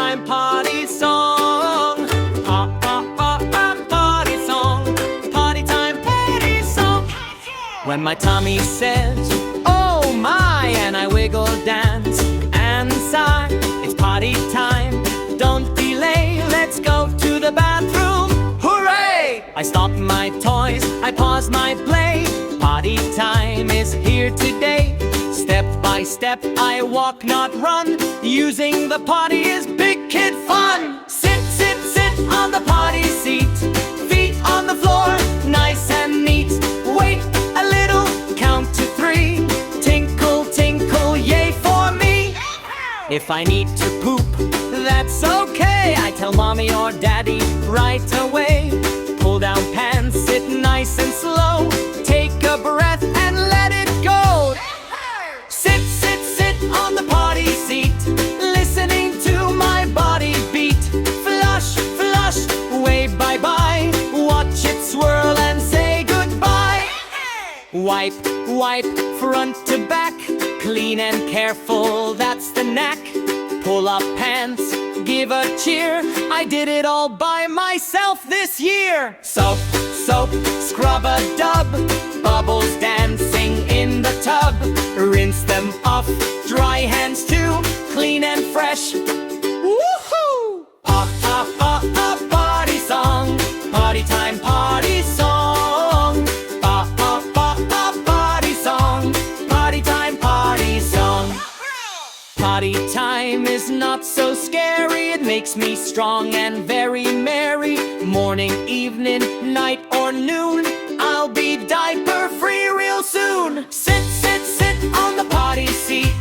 time party song. Party song. Party time party song. When my tummy says, oh my, and I wiggle, dance, and sigh, it's party time. Don't delay, let's go to the bathroom. Hooray! I stop my toys, I pause my play. Potty time is here today. Step by step I walk, not run. Using the potty is big kid fun. Sit, sit, sit on the potty seat. Feet on the floor, nice and neat. Wait a little, count to 3. Tinkle, tinkle, yay for me. If I need to poop, that's okay. I tell mommy or daddy right away. Pull down pants, sit nice and slow. Take a breath and let it go. Sit, sit, sit on the potty seat, listening to my body beat. Flush, flush, wave bye-bye. Watch it swirl and say goodbye. Wipe, wipe, front to back. Clean and careful, that's the knack. Pull up pants, give a cheer. I did it all by myself this year. Soap, soap, scrub a dub. Bubbles dancing in the tub. Rinse them off, dry hands too. Clean and fresh. Woohoo! Party song. Party time, party song. Party song. Party time, party song. Potty time is not so scary. It makes me strong and very merry. Morning, evening, night or noon, I'll be diaper free real soon. Sit, sit, sit on the potty seat.